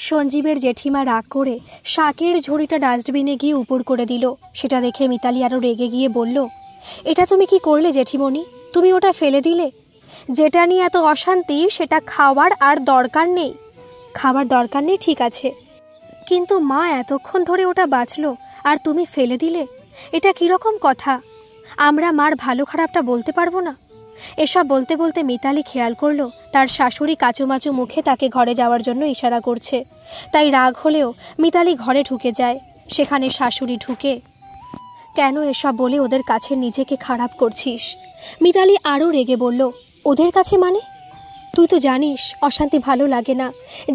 সঞ্জীবের জেঠিমা রাগ করে শাকের ঝুড়িটা ডাস্টবিনে গিয়ে উপর করে দিল। সেটা দেখে মিতালি আরও রেগে গিয়ে বলল, এটা তুমি কি করলে জেঠিমণি? তুমি ওটা ফেলে দিলে? যেটা নিয়ে এত অশান্তি সেটা খাওয়ার আর দরকার নেই। খাবার দরকার নেই ঠিক আছে, কিন্তু মা এতক্ষণ ধরে ওটা বাঁচলো আর তুমি ফেলে দিলে? এটা কীরকম কথা? আমরা মার ভালো খারাপটা বলতে পারবো না? এসব বলতে বলতে মিতালি খেয়াল করলো তার শাশুড়ি কাচুমাচু মুখে তাকে ঘরে যাওয়ার জন্য ইশারা করছে। তাই রাগ হলেও মিতালি ঘরে ঢুকে যায়। সেখানে শাশুড়ি ঢুকে, কেন এসব বলে ওদের কাছে নিজেকে খারাপ করছিস? মিতালি আরও রেগে বলল, ওদের কাছে মানে? তুই তো জানিস অশান্তি ভালো লাগে না।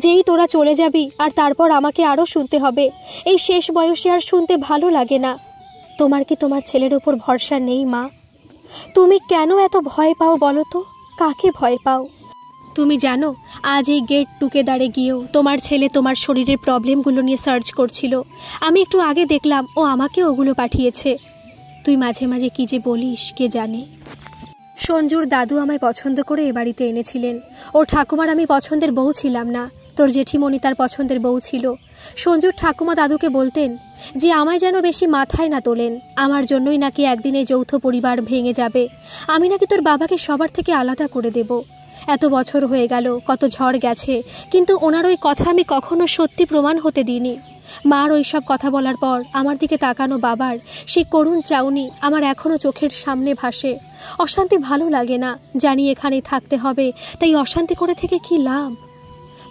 যেই তোরা চলে যাবি আর তারপর আমাকে আরও শুনতে হবে। এই শেষ বয়সে আর শুনতে ভালো লাগে না। তোমার কি তোমার ছেলের ওপর ভরসা নেই মা? তুমি কেন এত ভয় পাও বলো তো? কাকে ভয় পাও? তুমি জানো আজ এই গেট টুগেদারে গিয়েও তোমার ছেলে তোমার শরীরের প্রবলেমগুলো নিয়ে সার্চ করছিল। আমি একটু আগে দেখলাম ও আমাকে ওগুলো পাঠিয়েছে। তুই মাঝে মাঝে কী যে বলিস কে জানে। সঞ্জুর দাদু আমায় পছন্দ করে এ বাড়িতে এনেছিলেন। ওর ঠাকুমার আমি পছন্দের বউ ছিলাম না, তোর জেঠিমণি তার পছন্দের বউ ছিল। সঞ্জুর ঠাকুমা দাদুকে বলতেন যে আমায় যেন বেশি মাথায় না তোলেন, আমার জন্যই নাকি একদিন এই যৌথ পরিবার ভেঙে যাবে। আমি নাকি তোর বাবাকে সবার থেকে আলাদা করে দেব। এত বছর হয়ে গেল, কত ঝড় গেছে, কিন্তু ওনার ওই কথা আমি কখনো সত্যি প্রমাণ হতে দিইনি। মার ওই সব কথা বলার পর আমার দিকে তাকানো বাবার সেই করুণ চাউনি আমার এখনও চোখের সামনে ভাসে। অশান্তি ভালো লাগে না, জানি এখানেই থাকতে হবে, তাই অশান্তি করে থেকে কি লাভ?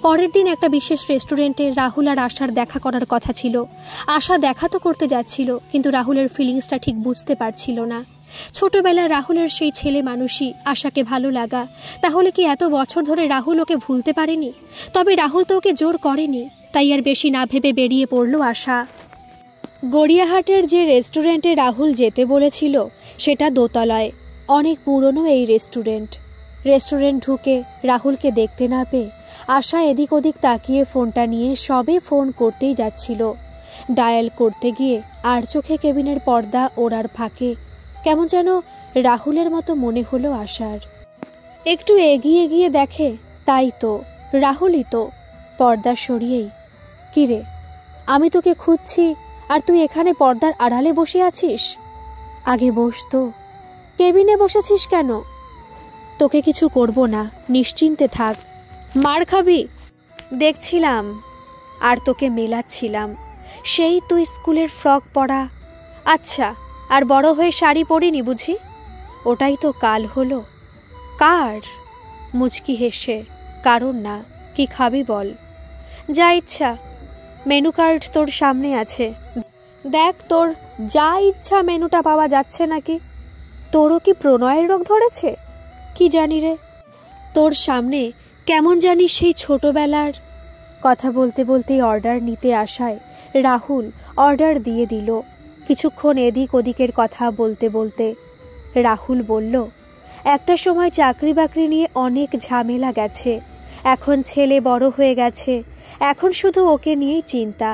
পরের দিন একটা বিশেষ রেস্টুরেন্টে রাহুল আর আশার দেখা করার কথা ছিল। আশা দেখা তো করতে যাচ্ছিল, কিন্তু রাহুলের ফিলিংসটা ঠিক বুঝতে পারছিল না। ছোটবেলায় রাহুলের সেই ছেলে মানুষই আশাকে ভালো লাগা, তাহলে কি এত বছর ধরে রাহুল ওকে ভুলতে পারেনি? তবে রাহুল তো ওকে জোর করেনি, তাই আর বেশি না ভেবে বেরিয়ে পড়ল আশা। গড়িয়াহাটের যে রেস্টুরেন্টে রাহুল যেতে বলেছিল সেটা দোতলায়। অনেক পুরনো এই রেস্টুরেন্ট ঢুকে রাহুলকে দেখতে না পেয়ে আশা এদিক ওদিক তাকিয়ে ফোনটা নিয়ে সবে ফোন করতেই যাচ্ছিল। ডায়াল করতে গিয়ে আর চোখে কেবিনের পর্দা ওড়ার ফাঁকে কেমন যেন রাহুলের মতো মনে হলো আশার। একটু এগিয়ে গিয়ে দেখে তাই তো রাহুলই তো। পর্দা সরিয়েই, কিরে আমি তোকে খুঁজছি আর তুই এখানে পর্দার আড়ালে বসে আছিস? আগে বস তো, কেবিনে বসেছিস কেন? তোকে কিছু করব না, নিশ্চিন্তে থাক। মার খাবি? দেখছিলাম আর তোকে মেলাচ্ছিলাম। সেই তুই স্কুলের ফ্রক পরা। আচ্ছা, আর বড় হয়ে শাড়ি পরিনি বুঝি? ওটাই তো কাল হলো। কার? মুচকি হেসে, কারণ না, কি খাবি বল? যা ইচ্ছা। মেনু কার্ড তোর সামনে আছে, দেখ তোর যা ইচ্ছা মেনুটা পাওয়া যাচ্ছে নাকি। তোরও কি প্রণয়ের রোগ ধরেছে? কি জানি রে, তোর সামনে কেমন জানি সেই ছোটবেলার। কথা বলতে বলতেই অর্ডার নিতে আসায় রাহুল অর্ডার দিয়ে দিল। কিছুক্ষণ এদিক ওদিকের কথা বলতে বলতে রাহুল বলল, একটা সময় চাকরি বাকরি নিয়ে অনেক ঝামেলা গেছে, এখন ছেলে বড় হয়ে গেছে, এখন শুধু ওকে নিয়েই চিন্তা।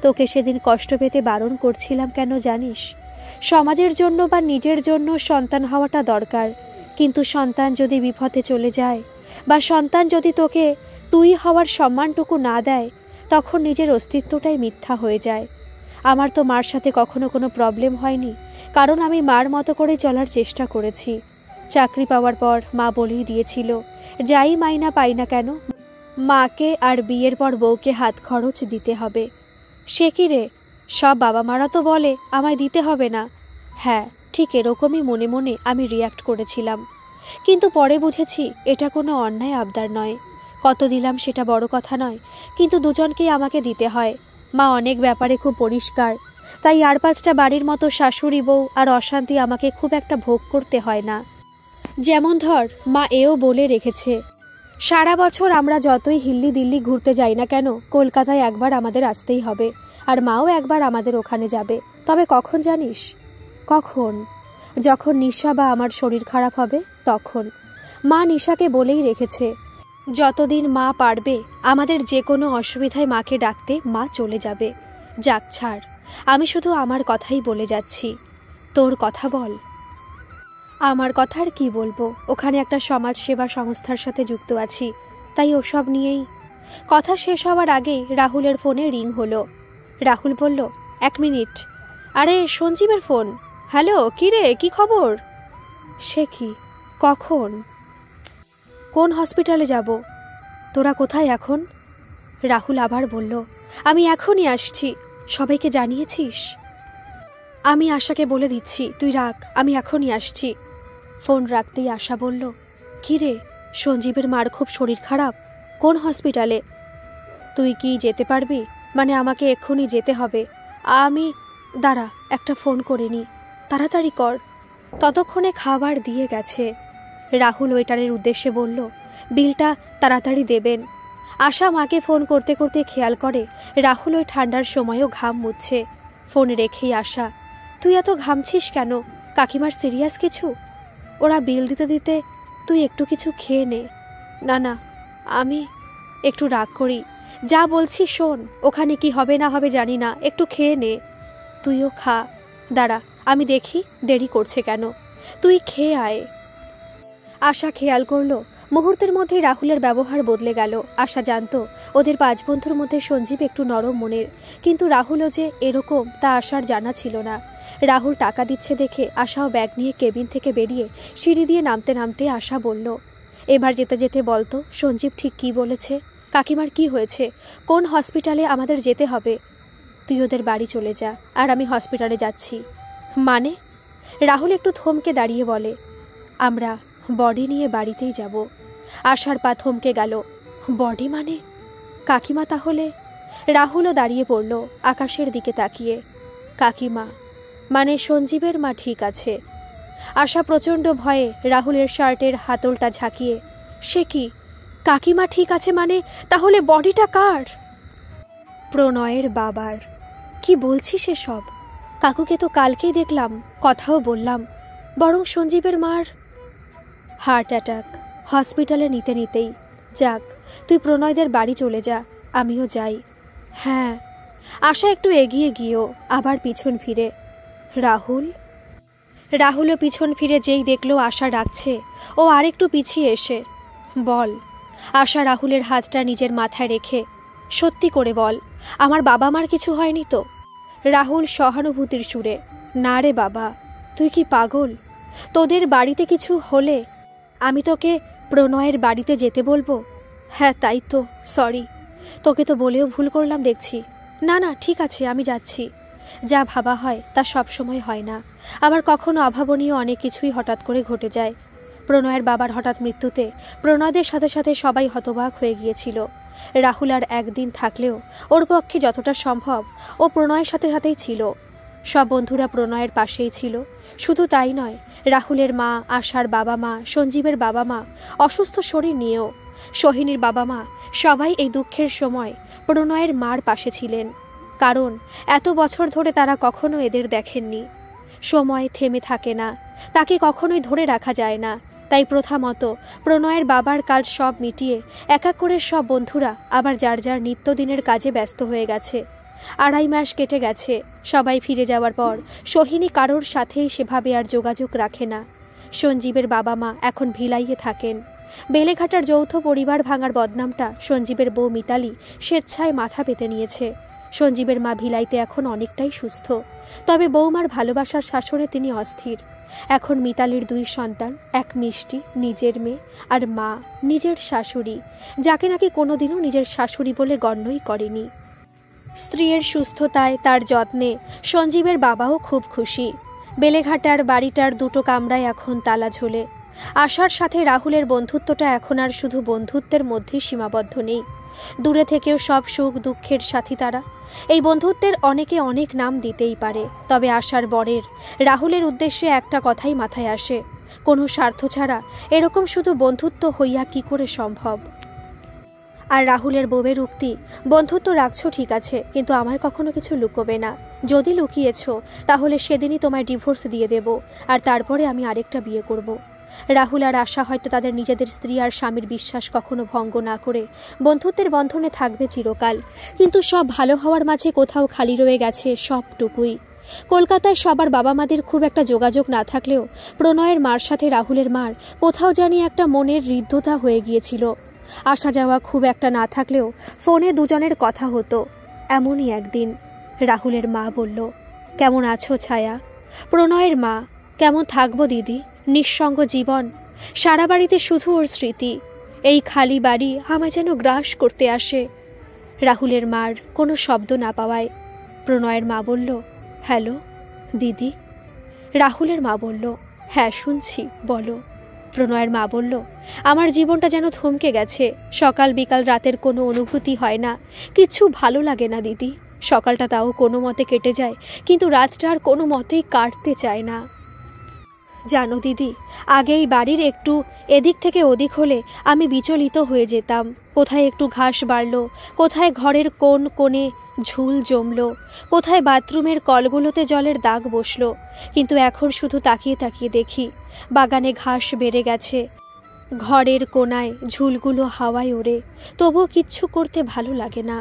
তোকে সেদিন কষ্ট পেতে বারণ করছিলাম কেন জানিস? সমাজের জন্য বা নিজের জন্য সন্তান হওয়াটা দরকার, কিন্তু সন্তান যদি বিপথে চলে যায় বা সন্তান যদি তোকে তুই হওয়ার সম্মানটুকু না দেয়, তখন নিজের অস্তিত্বটাই মিথ্যা হয়ে যায়। আমার তো মার সাথে কখনো কোনো প্রবলেম হয়নি, কারণ আমি মার মতো করে চলার চেষ্টা করেছি। চাকরি পাওয়ার পর মা বলেই দিয়েছিল, যাই মাইনা পাই না কেন মাকে আর বিয়ের পর বউকে হাত খরচ দিতে হবে। সে কি রে, সব বাবা মারা তো বলে আমায় দিতে হবে না। হ্যাঁ, ঠিক এরকমই মনে মনে আমি রিয়্যাক্ট করেছিলাম, কিন্তু পরে বুঝেছি এটা কোনো অন্যায় আবদার নয়। কত দিলাম সেটা বড় কথা নয়, কিন্তু দুজনকেই আমাকে দিতে হয়। মা অনেক ব্যাপারে খুব পরিষ্কার, তাই আর পাঁচটা বাড়ির মতো শাশুড়ি বউ আর অশান্তি আমাকে খুব একটা ভোগ করতে হয় না। যেমন ধর, মা এও বলে রেখেছে, সারা বছর আমরা যতই হিল্লি দিল্লি ঘুরতে যাই না কেন, কলকাতায় একবার আমাদের আসতেই হবে, আর মাও একবার আমাদের ওখানে যাবে। তবে কখন জানিস? কখন? যখন নিশা বা আমার শরীর খারাপ হবে তখন। মা নিশাকে বলেই রেখেছে, যতদিন মা পারবে আমাদের যে কোনো অসুবিধায় মাকে ডাকতে মা চলে যাবে। যাক ছাড়, আমি শুধু আমার কথাই বলে যাচ্ছি। তোর কথা বল। আমার কথা আর কি বলবো, ওখানে একটা সমাজ সেবা সংস্থার সাথে যুক্ত আছি, তাই ওসব নিয়েই। কথা শেষ হওয়ার আগেই রাহুলের ফোনে রিং হলো। রাহুল বলল, 1 মিনিট। আরে সঞ্জীবের ফোন। হ্যালো, কি রে, কি খবর? সে কি, কখন? কোন হসপিটালে যাব? তোরা কোথায় এখন? রাহুল আবার বলল, আমি এখনই আসছি। সবাইকে জানিয়েছিস? আমি আশাকে বলে দিচ্ছি, তুই রাখ, আমি এখনই আসছি। ফোন রাখতেই আশা বলল, কি রে, সঞ্জীবের মার খুব শরীর খারাপ? কোন হসপিটালে? তুই কি যেতে পারবি? মানে আমাকে এক্ষুনি যেতে হবে। আমি দাঁড়া, একটা ফোন করে নি, তাড়াতাড়ি কর। ততক্ষণে খাবার দিয়ে গেছে। রাহুল ওয়েটারের উদ্দেশ্যে বলল, বিলটা তাড়াতাড়ি দেবেন। আশা মাকে ফোন করতে করতে খেয়াল করে রাহুল ওই ঠান্ডার সময়ও ঘাম মুছছে। ফোন রেখেই আশা, তুই এত ঘামছিস কেন? কাকিমার সিরিয়াস কিছু? ওরা বিল দিতে দিতে তুই একটু কিছু খেয়ে নে। না না, আমি একটু রাগ করি। যা বলছি শোন, ওখানে কি হবে না হবে জানি না, একটু খেয়ে নে। তুইও খা। দাঁড়া, আমি দেখি দেরি করছে কেন, তুই খেয়ে আয়। আশা খেয়াল করলো মুহূর্তের মধ্যে রাহুলের ব্যবহার বদলে গেল। আশা জানতো ওদের 5 বন্ধুর মধ্যে সঞ্জীব একটু নরম মনের, কিন্তু রাহুলও যে এরকম তা আশার জানা ছিল না। রাহুল টাকা দিচ্ছে দেখে আশাও ব্যাগ নিয়ে কেবিন থেকে বেরিয়ে সিঁড়ি দিয়ে নামতে নামতে আশা বলল, এবার যেতে যেতে বলতো সঞ্জীব ঠিক কি বলেছে? কাকিমার কি হয়েছে? কোন হসপিটালে আমাদের যেতে হবে? তুই ওদের বাড়ি চলে যা, আর আমি হসপিটালে যাচ্ছি। মানে? রাহুল একটু থমকে দাঁড়িয়ে বলে, আমরা বডি নিয়ে বাড়িতেই যাব। আশার পা থমকে গেল। বডি মানে? কাকিমা তাহলে? রাহুলও দাঁড়িয়ে পড়ল আকাশের দিকে তাকিয়ে। কাকিমা মানে সঞ্জীবের মা ঠিক আছে। আশা প্রচণ্ড ভয়ে রাহুলের শার্টের হাতলটা ঝাঁকিয়ে, সে কি, কাকিমা ঠিক আছে মানে? তাহলে বডিটা কার? প্রণয়ের বাবার। কি বলছিস এসব? কাকুকে তো কালকেই দেখলাম, কথাও বললাম, বরং সঞ্জীবের মার হার্ট অ্যাটাক। হসপিটালে নিতে নিতেই। যাক, তুই প্রণয়দের বাড়ি চলে যা, আমিও যাই। হ্যাঁ। আশা একটু এগিয়ে গিয়েও আবার পিছন ফিরে। রাহুল? রাহুলও পিছন ফিরে যেই দেখলো আশা ডাকছে, ও আরেকটু পিছিয়ে এসে, বল। আশা রাহুলের হাতটা নিজের মাথায় রেখে, সত্যি করে বল, আমার বাবা মার কিছু হয়নি তো? রাহুল সহানুভূতির সুরে, না রে বাবা, তুই কি পাগল? তোদের বাড়িতে কিছু হলে আমি তোকে প্রণয়ের বাড়িতে যেতে বলবো? হ্যাঁ তাই তো, সরি, তোকে তো বলেও ভুল করলাম দেখছি। না না, ঠিক আছে, আমি যাচ্ছি। যা ভাবা হয় তা সবসময় হয় না, আবার কখনো অভাবনীয় অনেক কিছুই হঠাৎ করে ঘটে যায়। প্রণয়ের বাবার হঠাৎ মৃত্যুতে প্রণয়দের সাথে সাথে সবাই হতবাক হয়ে গিয়েছিল। রাহুল আর একদিন থাকলেও ওর পক্ষে যতটা সম্ভব ও প্রণয়ের সাথে সাথেই ছিল। সব বন্ধুরা প্রণয়ের পাশেই ছিল। শুধু তাই নয়, রাহুলের মা, আশার বাবা মা, সঞ্জীবের বাবা মা, অসুস্থ শরীর নিয়েও সোহিনীর বাবা মা সবাই এই দুঃখের সময় প্রণয়ের মার পাশে ছিলেন। কারণ এত বছর ধরে তারা কখনো এদের দেখেননি। সময় থেমে থাকে না, তাকে কখনোই ধরে রাখা যায় না। তাই প্রথা মতো প্রণয়ের বাবার কাজ সব মিটিয়ে এক এক করে সব বন্ধুরা আবার যার যার নিত্যদিনের কাজে ব্যস্ত হয়ে গেছে। 2.5 মাস কেটে গেছে। সবাই ফিরে যাওয়ার পর সোহিনী কারোর সাথেই সেভাবে আর যোগাযোগ রাখে না। সঞ্জীবের বাবা মা এখন ভিলাইয়ে থাকেন। বেলেঘাটার যৌথ পরিবার ভাঙার বদনামটা সঞ্জীবের বউ মিতালি স্বেচ্ছায় মাথা পেতে নিয়েছে। সঞ্জীবের মা ভিলাইতে এখন অনেকটাই সুস্থ, তবে বৌমার ভালোবাসার শাসনে তিনি অস্থির। এখন মিতালির 2 সন্তান, এক মিষ্টি নিজের মেয়ে, আর মা নিজের শাশুড়ি, যাকে নাকি কোনোদিনও নিজের শাশুড়ি বলে গণ্যই করেনি। স্ত্রীর সুস্থতায়, তার যত্নে সঞ্জীবের বাবাও খুব খুশি। বেলেঘাটার বাড়িটার 2টো কামরায় এখন তালা ঝোলে। আশার সাথে রাহুলের বন্ধুত্বটা এখন আর শুধু বন্ধুত্বের মধ্যেই সীমাবদ্ধ নেই, দূরে থেকেও সব সুখ দুঃখের সাথী তারা। এই বন্ধুত্বের অনেকে অনেক নাম দিতেই পারে, তবে আশার বরের রাহুলের উদ্দেশ্যে একটা কথাই মাথায় আসে, কোনো স্বার্থ ছাড়া এরকম শুধু বন্ধুত্ব হইয়া কি করে সম্ভব। আর রাহুলের বউয়ের উক্তি, বন্ধুত্ব রাখছো ঠিক আছে, কিন্তু আমায় কখনো কিছু লুকোবে না। যদি লুকিয়েছ তাহলে সেদিনই তোমায় ডিভোর্স দিয়ে দেব, আর তারপরে আমি আরেকটা বিয়ে করব। রাহুল আর আশা হয়তো তাদের নিজেদের স্ত্রী আর স্বামীর বিশ্বাস কখনো ভঙ্গ না করে বন্ধুত্বের বন্ধনে থাকবে চিরকাল, কিন্তু সব ভালো হওয়ার মাঝে কোথাও খালি রয়ে গেছে সবটুকুই। কলকাতায় সবার বাবা মাদের খুব একটা যোগাযোগ না থাকলেও প্রণয়ের মার সাথে রাহুলের মার কোথাও জানি একটা মনের হৃদ্যতা হয়ে গিয়েছিল। আসা যাওয়া খুব একটা না থাকলেও ফোনে দুজনের কথা হতো। এমনই একদিন রাহুলের মা বলল, কেমন আছো ছায়া? প্রণয়ের মা, কেমন থাকবো দিদি, নিঃসঙ্গ জীবন, সারা বাড়িতে শুধু ওর স্মৃতি, এই খালি বাড়ি আমায় যেন গ্রাস করতে আসে। রাহুলের মার কোনো শব্দ না পাওয়ায় প্রণয়ের মা বলল, হ্যালো দিদি। রাহুলের মা বলল, হ্যাঁ শুনছি, বলো। প্রণয়ের মা বলল, আমার জীবনটা যেন থমকে গেছে, সকাল বিকাল রাতের কোনো অনুভূতি হয় না, কিচ্ছু ভালো লাগে না দিদি। সকালটা তাও কোনো মতে কেটে যায়, কিন্তু রাতটা আর কোনো মতেই কাটতে চায় না। জানো দিদি, আগে এই বাড়ির একটু এদিক থেকে ওদিক হলে আমি বিচলিত হয়ে যেতাম। কোথায় একটু ঘাস বাড়ল, কোথায় ঘরের কোন কোণে ঝুল জমলো, কোথায় বাথরুমের কলগুলোতে জলের দাগ বসলো। কিন্তু এখন শুধু তাকিয়ে তাকিয়ে দেখি বাগানে ঘাস বেড়ে গেছে, ঘরের কোণায় ঝুলগুলো হাওয়ায় ওড়ে, তবুও কিচ্ছু করতে ভালো লাগে না।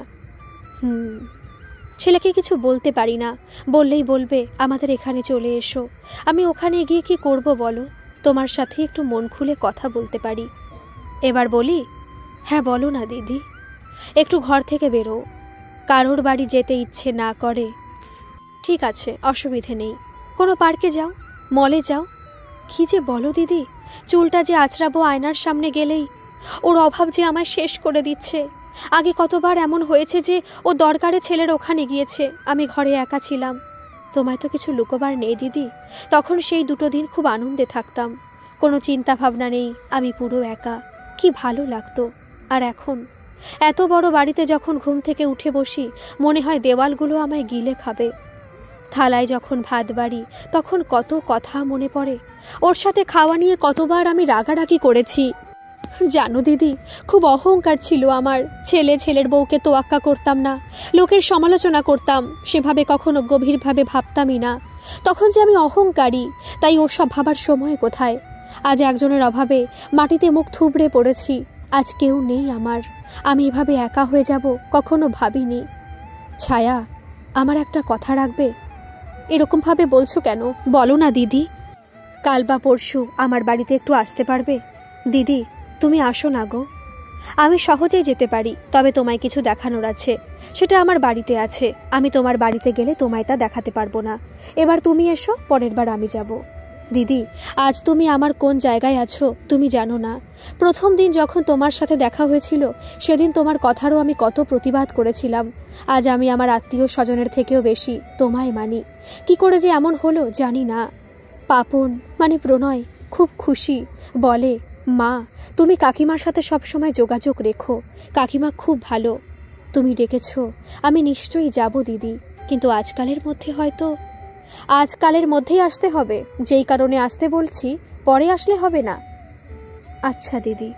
ছেলেকে কিছু বলতে পারি না, বললেই বলবে আমাদের এখানে চলে এসো। আমি ওখানে গিয়ে কি করব বলো? তোমার সাথে একটু মন খুলে কথা বলতে পারি। এবার বলি, হ্যাঁ বলো না দিদি। একটু ঘর থেকে বেরো, কারোর বাড়ি যেতে ইচ্ছে না করে। ঠিক আছে, অসুবিধে নেই, কোনো পার্কে যাও, মলে যাও। কি যে বলো দিদি, চুলটা যে আঁচড়াবো আয়নার সামনে গেলেই, ওর অভাব যে আমায় শেষ করে দিচ্ছে। আগে কতবার এমন হয়েছে যে ও দরকারে ছেলের ওখানে গিয়েছে, আমি ঘরে একা ছিলাম। তোমায় তো কিছু লুকোবার নেই দিদি, তখন সেই দুটো দিন খুব আনন্দে থাকতাম, কোনো চিন্তা ভাবনা নেই, আমি পুরো একা, কি ভালো লাগতো। আর এখন এত বড় বাড়িতে যখন ঘুম থেকে উঠে বসি, মনে হয় দেওয়ালগুলো আমায় গিলে খাবে। থালায় যখন ভাত বাড়ি তখন কত কথা মনে পড়ে, ওর সাথে খাওয়া নিয়ে কতবার আমি রাগারাগি করেছি। জানো দিদি, খুব অহংকার ছিল আমার, ছেলের বউকে তোয়াক্কা করতাম না, লোকের সমালোচনা করতাম, সেভাবে কখনো গভীরভাবে ভাবতামই না। তখন যে আমি অহংকারী, তাই ওসব ভাবার সময় কোথায়। আজ একজনের অভাবে মাটিতে মুখ থুবড়ে পড়েছি, আজ কেউ নেই আমার, আমি এভাবে একা হয়ে যাব কখনো ভাবিনি। ছায়া, আমার একটা কথা রাখবে? এরকমভাবে বলছো কেন, বলো না দিদি। কাল বা পরশু আমার বাড়িতে একটু আসতে পারবে? দিদি তুমি আসো না গো, আমি সহজেই যেতে পারি, তবে তোমায় কিছু দেখানোর আছে, সেটা আমার বাড়িতে আছে। আমি তোমার বাড়িতে গেলে তোমায় তা দেখাতে পারবো না। এবার তুমি এসো, পরের বার আমি যাব। দিদি, আজ তুমি আমার কোন জায়গায় আছো তুমি জানো না। প্রথম দিন যখন তোমার সাথে দেখা হয়েছিল, সেদিন তোমার কথারও আমি কত প্রতিবাদ করেছিলাম। আজ আমি আমার আত্মীয় স্বজনের থেকেও বেশি তোমায় মানি। কি করে যে এমন হলো জানি না। পাপন মানে প্রণয় খুব খুশি, বলে, মা তুমি কাকিমার সাথে সবসময় যোগাযোগ রেখো, কাকিমা খুব ভালো। তুমি ডেকেছো, আমি নিশ্চয়ই যাব দিদি, কিন্তু আজকালের মধ্যেই আসতে হবে। যেই কারণে আসতে বলছি, পরে আসলে হবে না। আচ্ছা দিদি,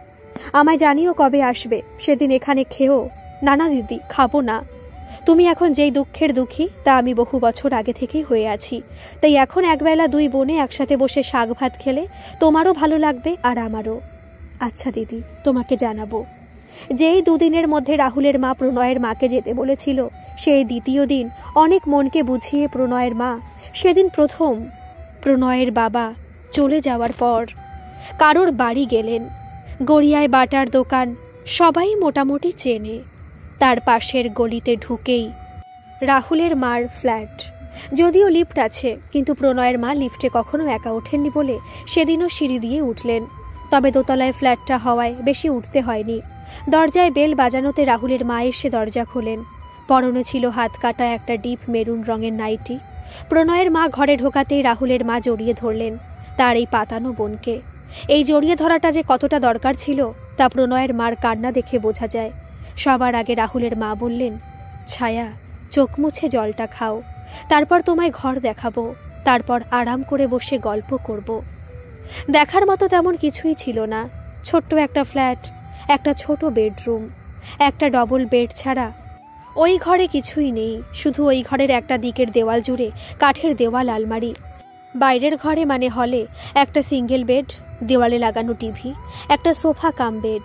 আমায় জানিও কবে আসবে, সেদিন এখানে খেও। না না দিদি, খাবো না। তুমি এখন যেই দুঃখের দুঃখী, তা আমি বহু বছর আগে থেকেই হয়ে আছি, তাই এখন একবেলা দুই বোনে একসাথে বসে শাক ভাত খেলে তোমারও ভালো লাগবে আর আমারও। আচ্ছা দিদি, তোমাকে জানাবো। যেই দুদিনের মধ্যে রাহুলের মা প্রণয়ের মাকে যেতে বলেছিল, সেই দ্বিতীয় দিন অনেক মনকে বুঝিয়ে প্রণয়ের মা সেদিন প্রথম প্রণয়ের বাবা চলে যাওয়ার পর কারোর বাড়ি গেলেন। গড়িয়ায় বাটার দোকান সবাই মোটামুটি চেনে। তার পাশের গলিতে ঢুকেই রাহুলের মার ফ্ল্যাট। যদিও লিফট আছে, কিন্তু প্রণয়ের মা লিফটে কখনো একা ওঠেননি বলে সেদিনও সিঁড়ি দিয়ে উঠলেন। তবে দোতলায় ফ্ল্যাটটা হওয়ায় বেশি উঠতে হয়নি। দরজায় বেল বাজানোতে রাহুলের মা এসে দরজা খোলেন। পরনে ছিল হাত কাটা একটা ডিপ মেরুন রঙের নাইটি। প্রণয়ের মা ঘরে ঢোকাতেই রাহুলের মা জড়িয়ে ধরলেন তার এই পাতানো বোনকে। এই জড়িয়ে ধরাটা যে কতটা দরকার ছিল তা প্রণয়ের মার কান্না দেখে বোঝা যায়। সবার আগে রাহুলের মা বললেন, ছায়া চোখ মুছে জলটা খাও, তারপর তোমায় ঘর দেখাবো, তারপর আরাম করে বসে গল্প করব। দেখার মতো তেমন কিছুই ছিল না। ছোট্ট একটা ফ্ল্যাট, একটা ছোট বেডরুম, একটা ডবল বেড ছাড়া ওই ঘরে কিছুই নেই। শুধু ওই ঘরের একটা দিকের দেওয়াল জুড়ে কাঠের দেওয়াল আলমারি। বাইরের ঘরে মানে হলে একটা সিঙ্গেল বেড, দেওয়ালে লাগানো টিভি, একটা সোফা কাম বেড।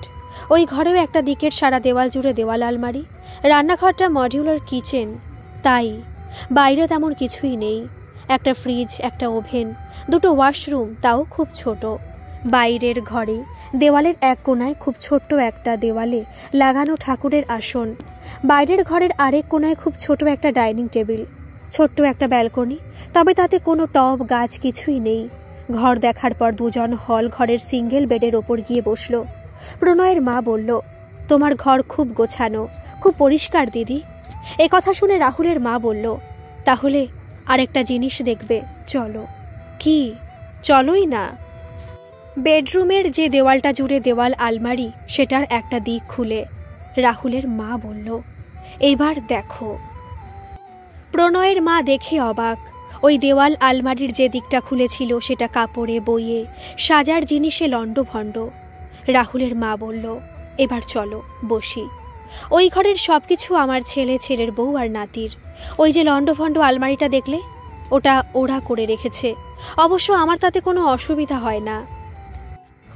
ওই ঘরেও একটা দিকের সারা দেওয়াল জুড়ে দেওয়াল আলমারি। রান্নাঘরটা মডিউলার কিচেন, তাই বাইরে তেমন কিছুই নেই। একটা ফ্রিজ, একটা ওভেন, দুটো ওয়াশরুম, তাও খুব ছোট। বাইরের ঘরে দেওয়ালের এক কোণায় খুব ছোট্ট একটা দেওয়ালে লাগানো ঠাকুরের আসন, বাইরের ঘরের আরেক কোণায় খুব ছোট একটা ডাইনিং টেবিল, ছোট্ট একটা ব্যালকনি, তবে তাতে কোনো টব গাছ কিছুই নেই। ঘর দেখার পর দুজন হল ঘরের সিঙ্গেল বেডের ওপর গিয়ে বসল। প্রণয়ের মা বলল, তোমার ঘর খুব গোছানো, খুব পরিষ্কার দিদি। এ কথা শুনে রাহুলের মা বলল, তাহলে আরেকটা জিনিস দেখবে, চলো। কি? চলোই না। বেডরুমের যে দেওয়ালটা জুড়ে দেওয়াল আলমারি, সেটার একটা দিক খুলে রাহুলের মা বলল, এবার দেখো। প্রণয়ের মা দেখে অবাক। ওই দেওয়াল আলমারির যে দিকটা খুলেছিল সেটা কাপড়ে বইয়ে সাজার জিনিসে লণ্ডভণ্ড। রাহুলের মা বলল, এবার চলো বসি। ওই ঘরের সব কিছু আমার ছেলে, ছেলের বউ আর নাতির। ওই যে লণ্ডভণ্ড আলমারিটা দেখলে, ওটা ওরা করে রেখেছে। অবশ্য আমার তাতে কোনো অসুবিধা হয় না।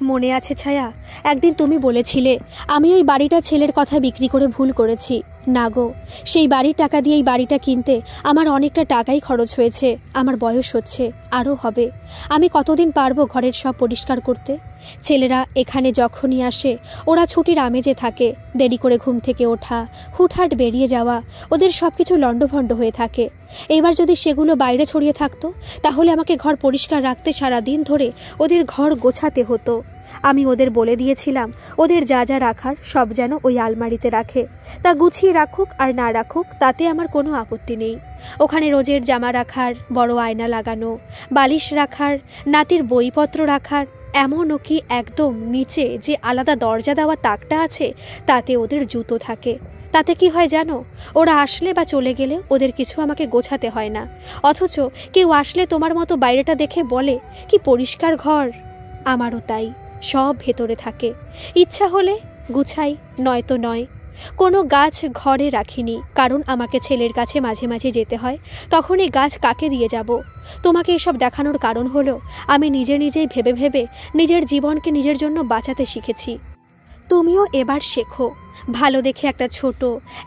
মনে আছে ছায়া, একদিন তুমি বলেছিলে আমি ওই বাড়িটা ছেলের কথা বিক্রি করে ভুল করেছি। না গো, সেই বাড়ির টাকা দিয়ে এই বাড়িটা কিনতে আমার অনেকটা টাকাই খরচ হয়েছে। আমার বয়স হচ্ছে, আরও হবে। আমি কতদিন পারবো ঘরের সব পরিষ্কার করতে? ছেলেরা এখানে যখনই আসে ওরা ছুটির আমেজে থাকে। দেরি করে ঘুম থেকে ওঠা, হুটহাট বেরিয়ে যাওয়া, ওদের সব কিছু লণ্ডভণ্ড হয়ে থাকে। এবার যদি সেগুলো বাইরে ছড়িয়ে থাকতো, তাহলে আমাকে ঘর পরিষ্কার রাখতে সারা দিন ধরে ওদের ঘর গোছাতে হতো। আমি ওদের বলে দিয়েছিলাম ওদের যা যা রাখার সব যেন ওই আলমারিতে রাখে। তা গুছিয়ে রাখুক আর না রাখুক তাতে আমার কোনো আপত্তি নেই। ওখানে রোজের জামা রাখার, বড় আয়না লাগানো, বালিশ রাখার, নাতির বইপত্র রাখার, এমনও কি একদম নিচে যে আলাদা দরজা দেওয়া তাকটা আছে তাতে ওদের জুতো থাকে। তাতে কি হয় জানো, ওরা আসলে বা চলে গেলে ওদের কিছু আমাকে গোছাতে হয় না। অথচ কেউ আসলে তোমার মতো বাইরেটা দেখে বলে, কি পরিষ্কার ঘর। আমারও তাই, সব ভেতরে থাকে। ইচ্ছা হলে গুছাই, নয়তো নয়। কোনো গাছ ঘরে রাখিনি, কারণ আমাকে ছেলের কাছে মাঝে মাঝে যেতে হয়। তখন এই গাছ কাকে দিয়ে যাব? তোমাকে এসব দেখানোর কারণ হলো আমি নিজে নিজেই ভেবে ভেবে নিজের জীবনকে নিজের জন্য বাঁচাতে শিখেছি। তুমিও এবার শেখো। ভালো দেখে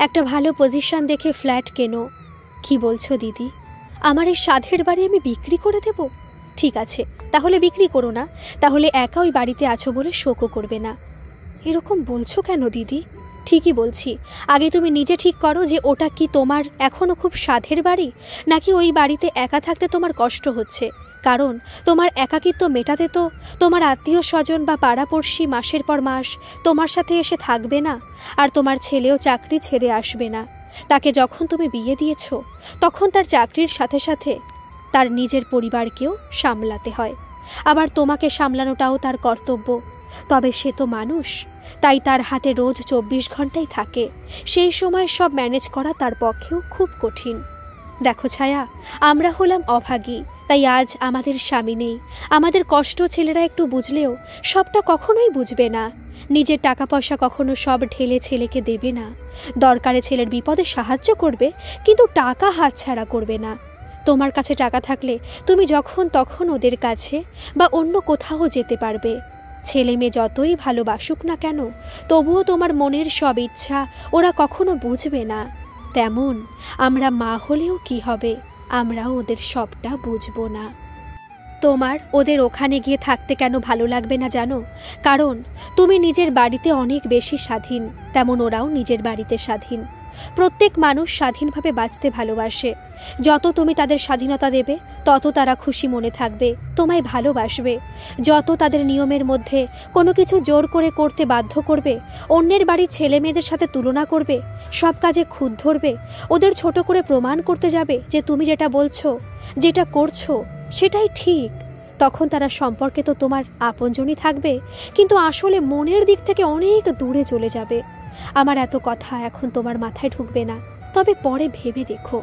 একটা ভালো পজিশন দেখে ফ্ল্যাট কেনো। কি বলছো দিদি? আমার এই সাধের বাড়ি আমি বিক্রি করে দেব? ঠিক আছে, তাহলে বিক্রি করো না। তাহলে একা ওই বাড়িতে আছো বলে শোকও করবে না। এরকম বলছো কেন দিদি? ঠিকই বলছি। আগে তুমি নিজে ঠিক করো যে ওটা কি তোমার এখনও খুব সাধের বাড়ি, নাকি ওই বাড়িতে একা থাকতে তোমার কষ্ট হচ্ছে। কারণ তোমার একাকিত্ব মেটাতে তো তোমার আত্মীয় স্বজন বা পাড়াপড়শি মাসের পর মাস তোমার সাথে এসে থাকবে না। আর তোমার ছেলেও চাকরি ছেড়ে আসবে না। তাকে যখন তুমি বিয়ে দিয়েছ, তখন তার চাকরির সাথে সাথে তার নিজের পরিবারকেও সামলাতে হয়। আবার তোমাকে সামলানোটাও তার কর্তব্য। তবে সে তো মানুষ, তাই তার হাতে রোজ 24 ঘন্টাই থাকে। সেই সময় সব ম্যানেজ করা তার পক্ষেও খুব কঠিন। দেখো ছায়া, আমরা হলাম অভাগী, তাই আজ আমাদের স্বামী নেই। আমাদের কষ্ট ছেলেরা একটু বুঝলেও সবটা কখনোই বুঝবে না। নিজের টাকা পয়সা কখনো সব ঢেলে ছেলেকে দেবে না। দরকারে ছেলের বিপদে সাহায্য করবে, কিন্তু টাকা হাতছাড়া করবে না। তোমার কাছে টাকা থাকলে তুমি যখন তখন ওদের কাছে বা অন্য কোথাও যেতে পারবে। ছেলে মেয়ে যতই ভালোবাসুক না কেন, তবুও তোমার মনের সব ইচ্ছা ওরা কখনো বুঝবে না। তেমন আমরা মা হলেও কি হবে, আমরাও ওদের সবটা বুঝবো না। তোমার ওদের ওখানে গিয়ে থাকতে কেন ভালো লাগবে না জানো? কারণ তুমি নিজের বাড়িতে অনেক বেশি স্বাধীন, তেমন ওরাও নিজের বাড়িতে স্বাধীন। প্রত্যেক মানুষ স্বাধীনভাবে বাঁচতে ভালোবাসে। যত তুমি তাদের স্বাধীনতা দেবে, তত তারা খুশি মনে থাকবে, তোমায় ভালোবাসবে। যত তাদের নিয়মের মধ্যে কোনো কিছু জোর করে করতে বাধ্য করবে, অন্যের বাড়ির ছেলে মেয়েদের সাথে তুলনা করবে, সব কাজে খুঁত ধরবে, ওদের ছোট করে প্রমাণ করতে যাবে যে তুমি যেটা বলছো, যেটা করছো সেটাই ঠিক, তখন তারা সম্পর্কে তো তোমার আপনজনই থাকবে, কিন্তু আসলে মনের দিক থেকে অনেক দূরে চলে যাবে। আমার এত কথা এখন তোমার মাথায় ঢুকবে না, তবে পরে ভেবে দেখো।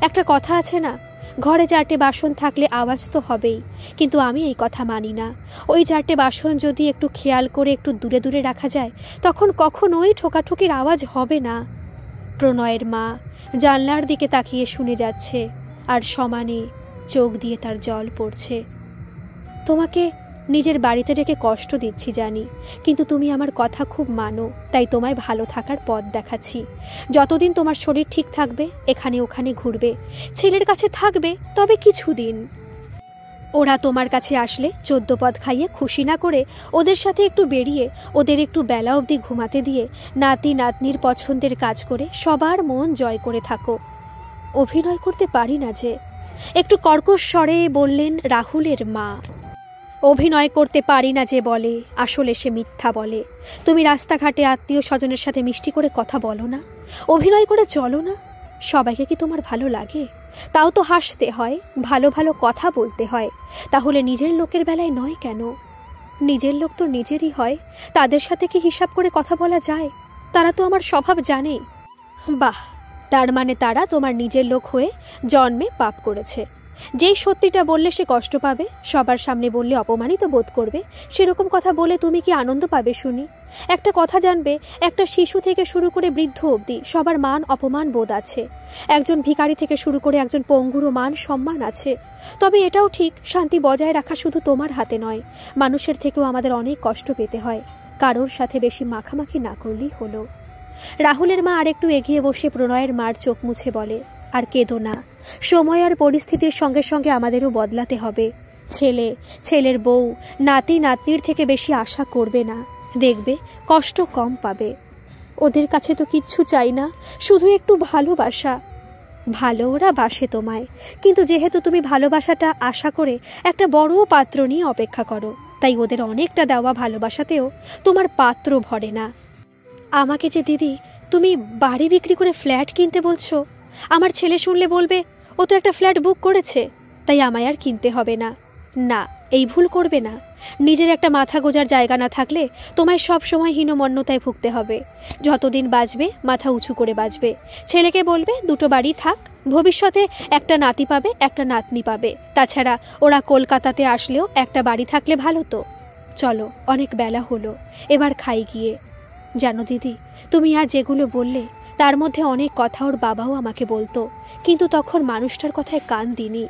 একটা কথা আছে না, ঘরে 4টে বাসন থাকলে আওয়াজ তো হবেই, কিন্তু আমি এই কথা মানি না। ওই 4টে বাসন যদি একটু খেয়াল করে একটু দূরে দূরে রাখা যায়, তখন কখনোই ঠোকাঠুকির আওয়াজ হবে না। প্রণয়ের মা জানলার দিকে তাকিয়ে শুনে যাচ্ছে, আর সমানে চোখ দিয়ে তার জল পড়ছে। তোমাকে নিজের বাড়িতে রেখে কষ্ট দিচ্ছি জানি, কিন্তু তুমি আমার কথা খুব মানো, তাই তোমায় ভালো থাকার পথ দেখাচ্ছি। যতদিন তোমার শরীর ঠিক থাকবে এখানে ওখানে ঘুরবে, ছেলের কাছে থাকবে, তবে কিছুদিন। ওরা তোমার কাছে আসলে 14 পদ খাইয়ে খুশি না করে ওদের সাথে একটু বেরিয়ে ওদের একটু বেলা অবধি ঘুমাতে দিয়ে নাতি নাতনির পছন্দের কাজ করে সবার মন জয় করে থাকো। অভিনয় করতে পারি না যে, একটু কর্কশ স্বরে বললেন রাহুলের মা। অভিনয় করতে পারি না যে বলে, আসলে সে মিথ্যা বলে। তুমি রাস্তাঘাটে আত্মীয় স্বজনের সাথে মিষ্টি করে কথা বলো না, অভিনয় করে চলো না। সবাইকে কি তোমার ভালো লাগে? তাও তো হাসতে হয়, ভালো ভালো কথা বলতে হয়। তাহলে নিজের লোকের বেলায় নয় কেন? নিজের লোক তো নিজেরই হয়, তাদের সাথে কি হিসাব করে কথা বলা যায়? তারা তো আমার স্বভাব জানে। বাহ, তার মানে তারা তোমার নিজের লোক হয়ে জন্মে পাপ করেছে। যেই সত্যিটা বললে সে কষ্ট পাবে, সবার সামনে বললে অপমানিত বোধ করবে, সেরকম কথা বলে তুমি কি আনন্দ পাবে শুনি? একটা কথা জানবে, একটা শিশু থেকে শুরু করে বৃদ্ধ অবধি সবার মান অপমান বোধ আছে। একজন ভিখারি থেকে শুরু করে একজন পঙ্গুরও মান সম্মান আছে। তবে এটাও ঠিক, শান্তি বজায় রাখা শুধু তোমার হাতে নয়, মানুষের থেকেও আমাদের অনেক কষ্ট পেতে হয়। কারোর সাথে বেশি মাখামাখি না করলেই হলো। রাহুলের মা আরেকটু এগিয়ে বসে প্রণয়ের মার চোখ মুছে বলে, আর কেঁদো না, সময় আর পরিস্থিতির সঙ্গে সঙ্গে আমাদেরও বদলাতে হবে। ছেলের বউ, নাতি নাতনির থেকে বেশি আশা করবে না, দেখবে কষ্ট কম পাবে। ওদের কাছে তো কিচ্ছু চাই না, শুধু একটু ভালোবাসা। ভালো ওরা বাসে তোমায়, কিন্তু যেহেতু তুমি ভালোবাসাটা আশা করে একটা বড় পাত্র নিয়ে অপেক্ষা করো, তাই ওদের অনেকটা দেওয়া ভালোবাসাতেও তোমার পাত্র ভরে না। আমাকে যে দিদি তুমি বাড়ি বিক্রি করে ফ্ল্যাট কিনতে বলছো, আমার ছেলে শুনলে বলবে ও তো একটা ফ্ল্যাট বুক করেছে, তাই আমায় আর কিনতে হবে না। না, এই ভুল করবে না। নিজের একটা মাথা গোজার জায়গা না থাকলে তোমায় সব সময় হীনমন্যতায় ভুগতে হবে। যতদিন বাঁচবে মাথা উঁচু করে বাঁচবে। ছেলেকে বলবে দুটো বাড়ি থাক, ভবিষ্যতে একটা নাতি পাবে, একটা নাতনি পাবে। তাছাড়া ওরা কলকাতাতে আসলেও একটা বাড়ি থাকলে ভালো তো। চলো, অনেক বেলা হলো, এবার খাই গিয়ে। জানো দিদি, তুমি আজ যেগুলো বললে তার মধ্যে অনেক কথা ওর বাবাও আমাকে বলতো, কিন্তু তখন মানুষটার কথায় কান দিইনি।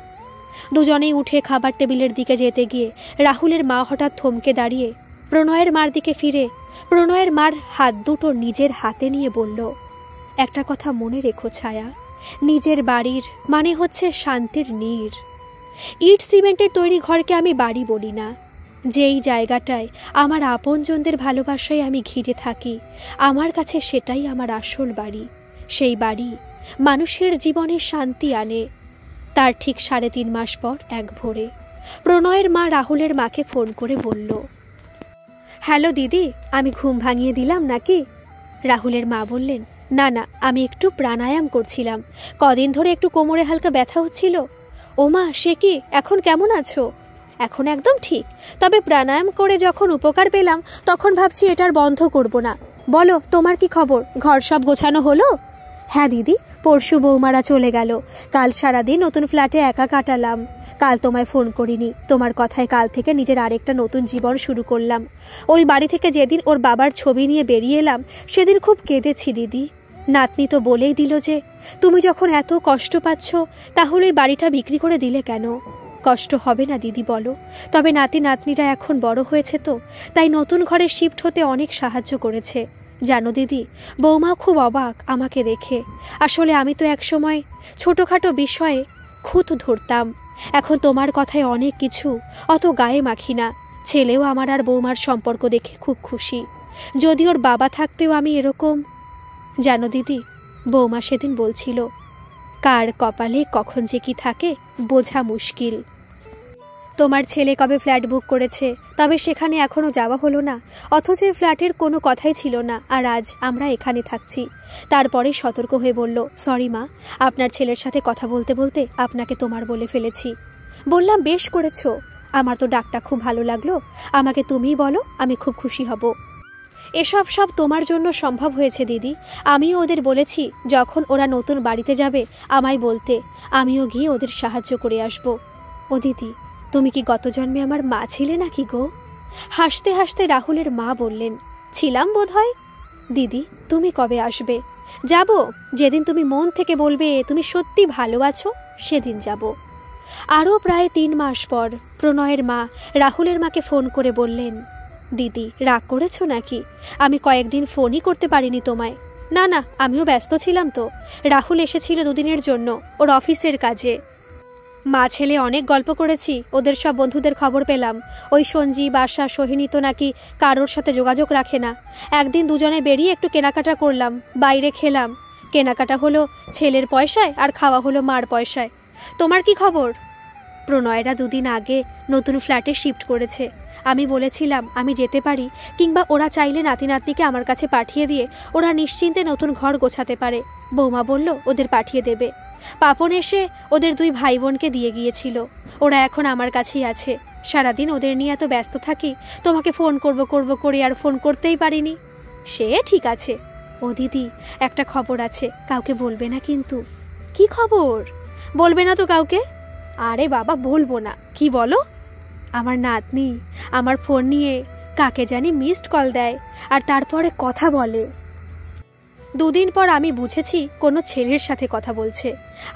দুজনেই উঠে খাবার টেবিলের দিকে যেতে গিয়ে রাহুলের মা হঠাৎ থমকে দাঁড়িয়ে প্রণয়ের মার দিকে ফিরে প্রণয়ের মার হাত দুটো নিজের হাতে নিয়ে বলল, একটা কথা মনে রেখো ছায়া, নিজের বাড়ির মানে হচ্ছে শান্তির নীড়। ইট সিমেন্টের তৈরি ঘরকে আমি বাড়ি বলি না। যেই জায়গাটায় আমার আপনজনদের ভালোবাসায় আমি ঘিরে থাকি, আমার কাছে সেটাই আমার আসল বাড়ি। সেই বাড়ি মানুষের জীবনে শান্তি আনে। তার ঠিক 3.5 মাস পর এক ভোরে প্রণয়ের মা রাহুলের মাকে ফোন করে বলল, হ্যালো দিদি, আমি ঘুম ভাঙিয়ে দিলাম নাকি? রাহুলের মা বললেন, না না, আমি একটু প্রাণায়াম করছিলাম, কদিন ধরে একটু কোমরে হালকা ব্যথা হচ্ছিল। ও মা, সে কি, এখন কেমন আছো? এখন একদম ঠিক, তবে প্রাণায়াম করে যখন উপকার পেলাম তখন ভাবছি এটার বন্ধ করব না। বলো, তোমার কি খবর? ঘর সব গোছানো হলো? হ্যাঁ দিদি, পরশু বৌমারা চলে গেল, কাল সারাদিন নতুন ফ্ল্যাটে একা কাটালাম। কাল তোমায় ফোন করিনি, তোমার কথায় কাল থেকে নিজের আরেকটা নতুন জীবন শুরু করলাম। ওই বাড়ি থেকে যেদিন ওর বাবার ছবি নিয়ে বেরিয়ে এলাম সেদিন খুব কেঁদেছি দিদি। নাতনি তো বলেই দিল যে তুমি যখন এত কষ্ট পাচ্ছ তাহলে ওই বাড়িটা বিক্রি করে দিলে কেন? কষ্ট হবে না দিদি বলো? তবে নাতি নাতনিরা এখন বড় হয়েছে তো, তাই নতুন ঘরে শিফট হতে অনেক সাহায্য করেছে। জানো দিদি, বৌমা খুব অবাক আমাকে দেখে। আসলে আমি তো একসময় ছোটোখাটো বিষয়ে খুঁত ধরতাম, এখন তোমার কথায় অনেক কিছু অত গায়ে মাখি না। ছেলেও আমার আর বৌমার সম্পর্ক দেখে খুব খুশি। যদি ওর বাবা থাকতেও আমি এরকম। জানো দিদি, বৌমা সেদিন বলছিল, কার কপালে কখন যে কি থাকে বোঝা মুশকিল। তোমার ছেলে কবে ফ্ল্যাট বুক করেছে, তবে সেখানে এখনও যাওয়া হলো না, অথচ ফ্ল্যাটের কোনো কথাই ছিল না, আর আজ আমরা এখানে থাকছি। তারপরে সতর্ক হয়ে বলল, সরি মা, আপনার ছেলের সাথে কথা বলতে বলতে আপনাকে তোমার বলে ফেলেছি। বললাম, বেশ করেছো, আমার তো ডাকটা খুব ভালো লাগলো, আমাকে তুমিই বলো, আমি খুব খুশি হব। এসব সব তোমার জন্য সম্ভব হয়েছে দিদি। আমিও ওদের বলেছি যখন ওরা নতুন বাড়িতে যাবে আমায় বলতে, আমিও গিয়ে ওদের সাহায্য করে আসব। ও দিদি, তুমি কি গত জন্মে আমার মা ছিলে নাকি গো? হাসতে হাসতে রাহুলের মা বললেন, ছিলাম বোধহয়। দিদি, তুমি কবে আসবে? যাব, যেদিন তুমি মন থেকে বলবে তুমি সত্যি ভালো আছো, সেদিন যাব। আরও প্রায় 3 মাস পর প্রণয়ের মা রাহুলের মাকে ফোন করে বললেন, দিদি রাগ করেছো নাকি? আমি কয়েকদিন ফোনই করতে পারিনি তোমায়। না না, আমিও ব্যস্ত ছিলাম তো। রাহুল এসেছিল 2 দিনের জন্য ওর অফিসের কাজে। মা ছেলে অনেক গল্প করেছি, ওদের সব বন্ধুদের খবর পেলাম। ওই সঞ্জীব, আশা, সোহিনী তো নাকি কারোর সাথে যোগাযোগ রাখে না। একদিন দুজনে বেরিয়ে একটু কেনাকাটা করলাম, বাইরে খেলাম। কেনাকাটা হলো ছেলের পয়সায় আর খাওয়া হলো মার পয়সায়। তোমার কি খবর? প্রণয়রা 2 দিন আগে নতুন ফ্ল্যাটে শিফট করেছে। আমি বলেছিলাম আমি যেতে পারি, কিংবা ওরা চাইলে নাতি নাতনিকে আমার কাছে পাঠিয়ে দিয়ে ওরা নিশ্চিন্তে নতুন ঘর গোছাতে পারে। বৌমা বলল ওদের পাঠিয়ে দেবে। পাপন এসে ওদের 2 ভাই বোনকে দিয়ে গিয়েছিল। ওরা এখন আমার কাছেই আছে। সারাদিন ওদের নিয়ে এত ব্যস্ত থাকি, তোমাকে ফোন করব করে আর ফোন করতেই পারিনি। সে ঠিক আছে। ও দিদি, একটা খবর আছে, কাউকে বলবে না কিন্তু। কি খবর? বলবে না তো কাউকে? আরে বাবা, বলবো না। কি বলো? আমার নাতনি আমার ফোন নিয়ে কাকে জানি মিসড কল দেয় আর তারপরে কথা বলে। 2 দিন পর আমি বুঝেছি কোনো ছেলের সাথে কথা বলছে।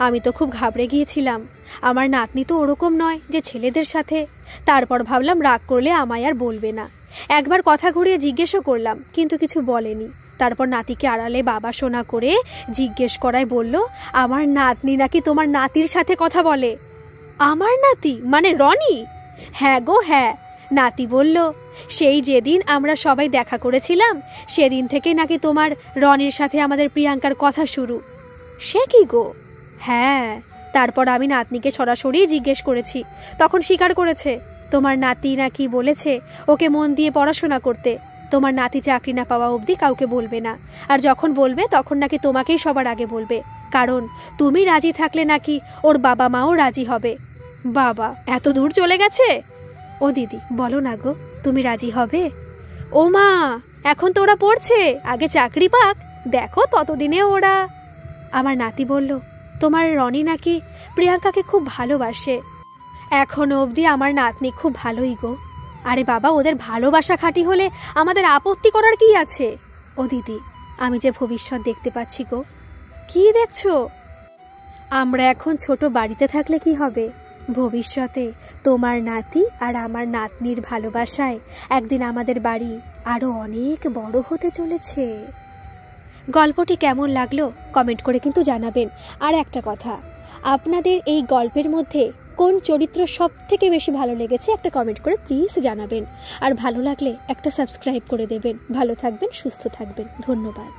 আমি তো খুব ঘাবড়ে গিয়েছিলাম। আমার নাতনি তো ওরকম নয় যে ছেলেদের সাথে। তারপর ভাবলাম রাগ করলে আমায় আর বলবে না। একবার কথা ঘুরিয়ে জিজ্ঞেসও করলাম, কিন্তু কিছু বলেনি। তারপর নাতিকে আড়ালে বাবা শোনা করে জিজ্ঞেস করায় বলল আমার নাতনি নাকি তোমার নাতির সাথে কথা বলে। আমার নাতি মানে রনি? হ্যাঁ গো হ্যাঁ। নাতি বলল সেই যেদিন আমরা সবাই দেখা করেছিলাম সেদিন থেকে নাকি তোমার রনির সাথে আমাদের প্রিয়াঙ্কার কথা শুরু। সে কি গো? হ্যাঁ। তারপর আমি নাতনিকে সরাসরি জিজ্ঞেস করেছি, তখন স্বীকার করেছে। তোমার নাতি নাকি বলেছে ওকে মন দিয়ে পড়াশোনা করতে। তোমার নাতি চাকরি না পাওয়া অবধি কাউকে বলবে না, আর যখন বলবে তখন নাকি তোমাকেই সবার আগে বলবে, কারণ তুমি রাজি থাকলে নাকি ওর বাবা মাও রাজি হবে। বাবা, এত দূর চলে গেছে? ও দিদি, বলো না গো, তুমি রাজি হবে? ও মা, এখন তো ওরা পড়ছে, আগে চাকরি পাক, দেখো ততদিনে ওরা। আমার নাতি বলল তোমার রনি নাকি প্রিয়াঙ্কাকে খুব ভালোবাসে। এখনো অবধি আমার নাতনি খুব ভালোই গো। আরে বাবা, ওদের ভালোবাসা খাঁটি হলে আমাদের আপত্তি করার কি আছে? ও দিদি, আমি যে ভবিষ্যৎ দেখতে পাচ্ছি গো। কি দেখছো? আমরা এখন ছোট বাড়িতে থাকলে কি হবে? ভবিষ্যতে তোমার নাতি আর আমার নাতনির ভালোবাসায় একদিন আমাদের বাড়ি আরো অনেক বড় হতে চলেছে। গল্পটি কেমন লাগলো কমেন্ট করে কিন্তু জানাবেন। আর একটা কথা, আপনাদের এই গল্পের মধ্যে কোন চরিত্র সবথেকে বেশি ভালো লেগেছে একটা কমেন্ট করে প্লিজ জানাবেন। আর ভালো লাগলে একটা সাবস্ক্রাইব করে দেবেন। ভালো থাকবেন, সুস্থ থাকবেন। ধন্যবাদ।